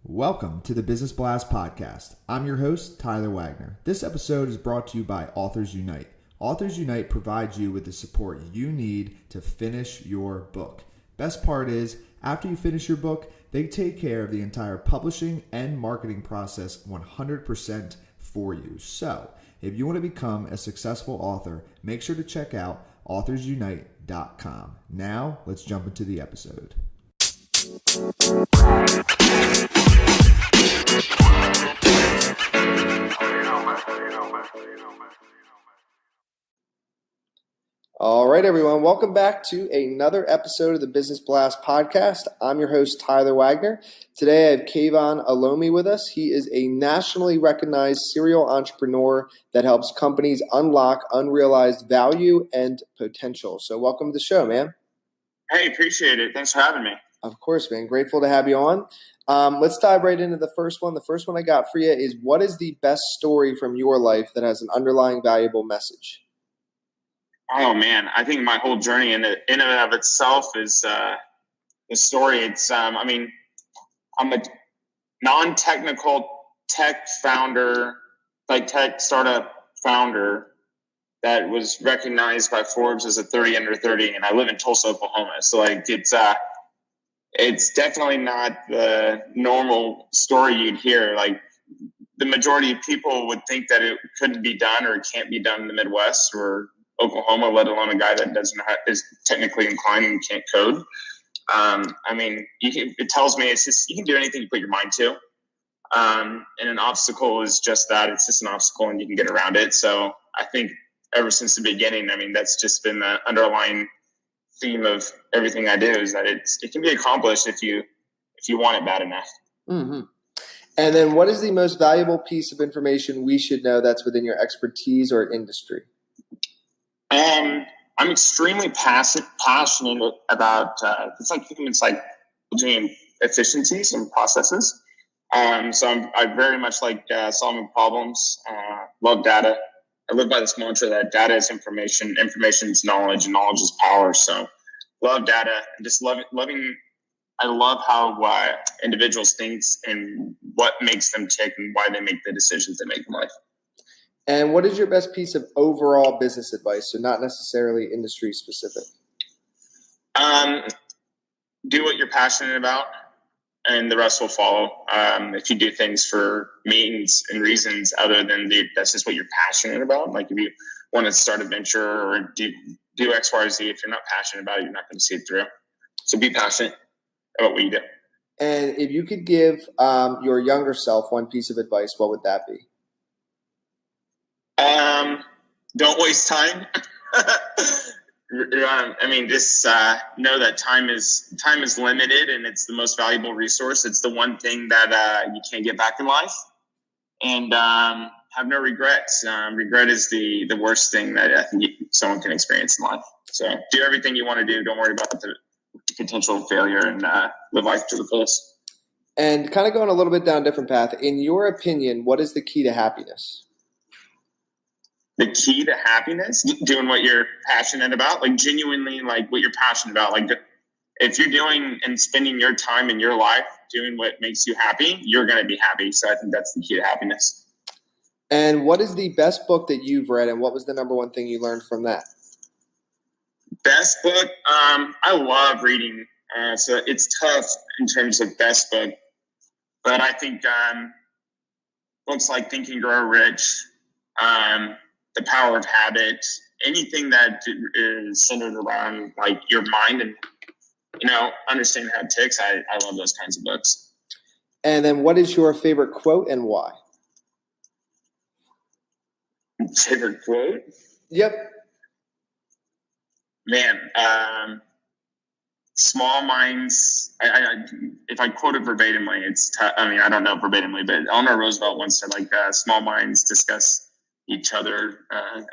Welcome to the Business Blast Podcast. I'm your host, Tyler Wagner. This episode is brought to you by Authors Unite. Authors Unite provides you with the support you need to finish your book. Best part is, after you finish your book, they take care of the entire publishing and marketing process 100% for you. So, if you want to become a successful author, make sure to check out authorsunite.com. Now, let's jump into the episode. All right, everyone. Welcome back to another episode of the Business Blast Podcast. I'm your host, Tyler Wagner. Today, I have Kayvon Olomi with us. He is a nationally recognized serial entrepreneur that helps companies unlock unrealized value and potential. So welcome to the show, man. Hey, appreciate it. Thanks for having me. Of course, man. Grateful to have you on. Let's dive right into the first one. The first one I got for you is, what is the best story from your life that has an underlying valuable message? Oh, man. I think my whole journey in and of itself is the story. It's, I'm a non-technical tech founder, like tech startup founder that was recognized by Forbes as a 30 under 30, and I live in Tulsa, Oklahoma. So, it's definitely not the normal story you'd hear. Like, the majority of people would think that it couldn't be done or it can't be done in the Midwest or Oklahoma, let alone a guy that is technically inclined and can't code. It tells me it's just, you can do anything you put your mind to. And an obstacle is just that. It's just an obstacle and you can get around it. So I think ever since the beginning, that's just been the underlying theme of everything I do, is that it can be accomplished if you want it bad enough. Mm-hmm. And then, what is the most valuable piece of information we should know that's within your expertise or industry? I'm extremely passionate about it's like human psychology, efficiencies and processes. So I very much like solving problems. Love data. I live by this mantra that data is information, information is knowledge, and knowledge is power. So love data and just loving. I love how individuals think and what makes them tick and why they make the decisions they make in life. And what is your best piece of overall business advice? So not necessarily industry specific. Do what you're passionate about, and the rest will follow. If you do things for means and reasons other than that's just what you're passionate about. Like if you want to start a venture or do X, Y, or Z, if you're not passionate about it, you're not going to see it through. So be passionate about what you do. And if you could give your younger self one piece of advice, what would that be? Don't waste time. Just know that time is limited, and it's the most valuable resource. It's the one thing that you can't get back in life. And have no regrets. Regret is the worst thing that I think someone can experience in life. So do everything you want to do. Don't worry about the potential failure, and live life to the fullest. And kind of going a little bit down a different path, in your opinion, what is the key to happiness? The key to happiness, doing what you're passionate about, like genuinely, like what you're passionate about. Like if you're doing and spending your time in your life doing what makes you happy, you're going to be happy. So I think that's the key to happiness. And what is the best book that you've read, and what was the number one thing you learned from that? Best book? I love reading. So it's tough in terms of best book, but I think books like Think and Grow Rich, The Power of Habit, anything that is centered around like your mind and, understanding how it ticks. I love those kinds of books. And then what is your favorite quote and why? Favorite quote? Yep. Man, small minds. If I quote it verbatimly, I don't know verbatimly, but Eleanor Roosevelt once said, small minds discuss each other,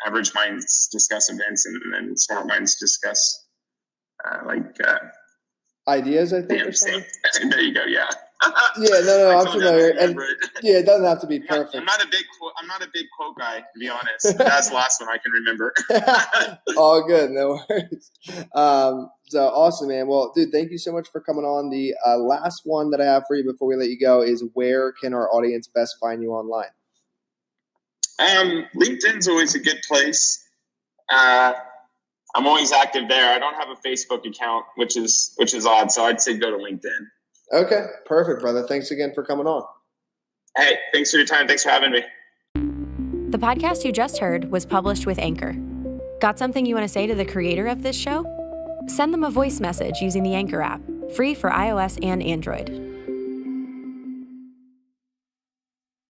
average minds discuss events, and then smart minds discuss ideas, I think. Or something. There you go. Yeah. Yeah. No. I'm familiar. And yeah, it doesn't have to be perfect. I'm not a big quote guy, to be honest. That's the last one I can remember. All good. No worries. So awesome, man. Well, dude, thank you so much for coming on. The last one that I have for you before we let you go is, where can our audience best find you online? LinkedIn's always a good place. I'm always active there. I don't have a Facebook account, which is odd. So I'd say go to LinkedIn. Okay, perfect, brother. Thanks again for coming on. Hey, thanks for your time. Thanks for having me. The podcast you just heard was published with Anchor. Got something you want to say to the creator of this show? Send them a voice message using the Anchor app, free for iOS and Android.